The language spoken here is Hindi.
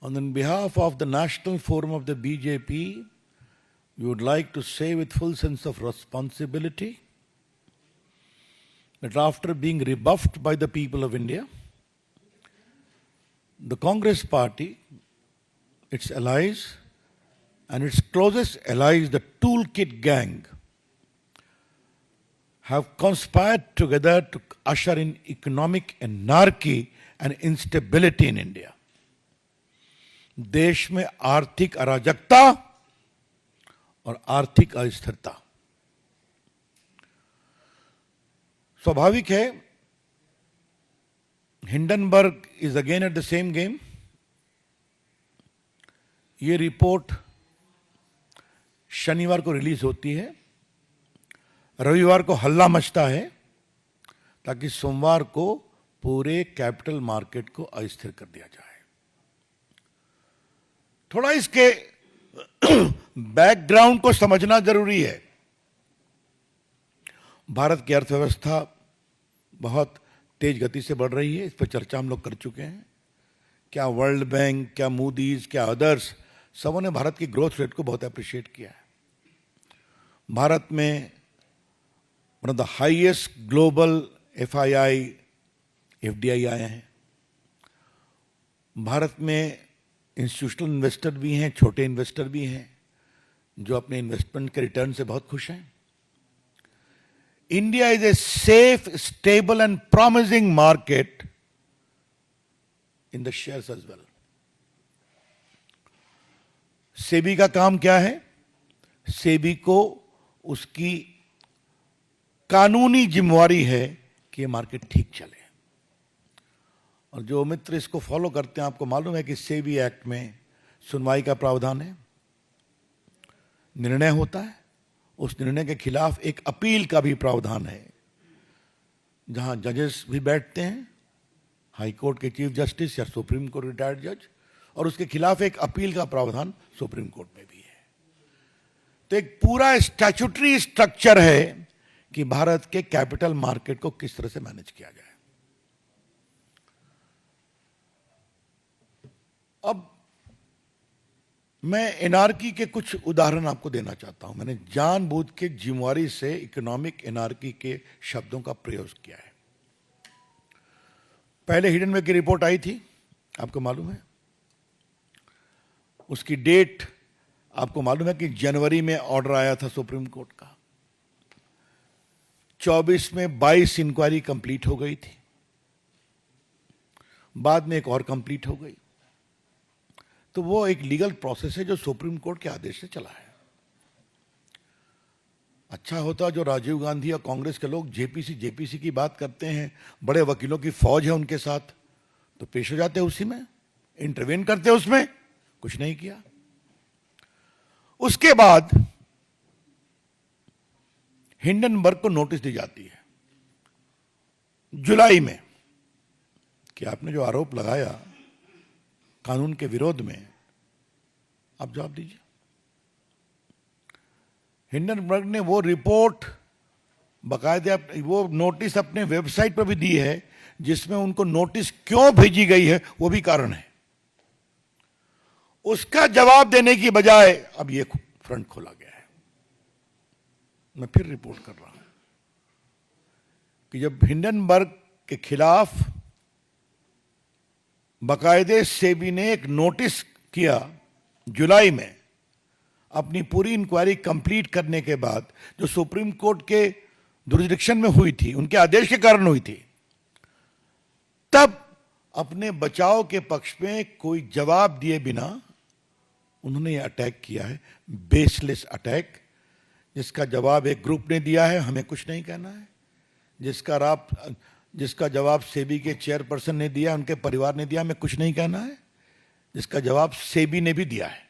On behalf of the National Forum of the BJP, we would like to say with full sense of responsibility that after being rebuffed by the people of India, the Congress party, its allies, and its closest allies, the Toolkit Gang, have conspired together to usher in economic anarchy and instability in India. देश में आर्थिक अराजकता और आर्थिक अस्थिरता स्वाभाविक है. Hindenburg is again at the same game. ये रिपोर्ट शनिवार को रिलीज होती है, रविवार को हल्ला मचता है ताकि सोमवार को पूरे कैपिटल मार्केट को अस्थिर कर दिया जाए. थोड़ा इसके बैकग्राउंड को समझना जरूरी है. भारत की अर्थव्यवस्था बहुत तेज गति से बढ़ रही है, इस पर चर्चा हम लोग कर चुके हैं. क्या वर्ल्ड बैंक, क्या मूडीज, क्या अदर्स, सबों ने भारत की ग्रोथ रेट को बहुत अप्रिशिएट किया है. भारत में one of the highest global FII, FDI आए हैं. भारत में इंस्टीट्यूशनल इन्वेस्टर भी हैं, छोटे इन्वेस्टर भी हैं, जो अपने इन्वेस्टमेंट के रिटर्न से बहुत खुश हैं. India is a safe, stable and promising market in the shares as well. SEBI का काम क्या है? सेबी को उसकी कानूनी जिम्मेवारी है कि ये मार्केट ठीक चले. और जो मित्र इसको फॉलो करते हैं, आपको मालूम है कि सेबी एक्ट में सुनवाई का प्रावधान है. निर्णय होता है, उस निर्णय के खिलाफ एक अपील का भी प्रावधान है, जहां जजेस भी बैठते हैं, हाई कोर्ट के चीफ जस्टिस या सुप्रीम कोर्ट रिटायर्ड जज, और उसके खिलाफ एक अपील का प्रावधान सुप्रीम कोर्ट में भी है. तो एक पूरा स्टैट्यूटरी स्ट्रक्चर है कि भारत के कैपिटल मार्केट को किस तरह से मैनेज किया जाए. अब मैं एनार्की के कुछ उदाहरण आपको देना चाहता हूं. मैंने जानबूझ के जिम्मेवारी से इकोनॉमिक एनार्की के शब्दों का प्रयोग किया है. पहले हिडनबर्ग की रिपोर्ट आई थी, आपको मालूम है. उसकी डेट आपको मालूम है कि जनवरी में ऑर्डर आया था सुप्रीम कोर्ट का. 24 में 22 इंक्वायरी कंप्लीट हो गई थी. बाद में एक और कंप्लीट हो गई. तो वो एक लीगल प्रोसेस है जो सुप्रीम कोर्ट के आदेश से चला है. अच्छा होता जो राजीव गांधी और कांग्रेस के लोग जेपीसी की बात करते हैं, बड़े वकीलों की फौज है उनके साथ, तो पेश हो जाते उसी में, इंटरवेन करते उसमें. कुछ नहीं किया. उसके बाद हिंडनबर्ग को नोटिस दी जाती है जुलाई में कि आपने जो आरोप लगाया कानून के विरोध में, आप जवाब दीजिए. हिंडनबर्ग ने वो रिपोर्ट बाकायदे वो नोटिस अपने वेबसाइट पर भी दी है, जिसमें उनको नोटिस क्यों भेजी गई है वो भी कारण है. उसका जवाब देने की बजाय अब ये फ्रंट खोला गया है. मैं फिर रिपोर्ट कर रहा हूं कि जब हिंडनबर्ग के खिलाफ बाकायदे सेबी ने एक नोटिस किया जुलाई में, अपनी पूरी इंक्वायरी कंप्लीट करने के बाद, जो सुप्रीम कोर्ट के जुरिसडिक्शन में हुई थी, उनके आदेश के कारण हुई थी, तब अपने बचाव के पक्ष में कोई जवाब दिए बिना उन्होंने ये अटैक किया है, बेसलेस अटैक, जिसका जवाब एक ग्रुप ने दिया है, हमें कुछ नहीं कहना है. जिसका जवाब सेबी के चेयरपर्सन ने दिया, उनके परिवार ने दिया, हमें कुछ नहीं कहना है. जिसका जवाब सेबी ने भी दिया है.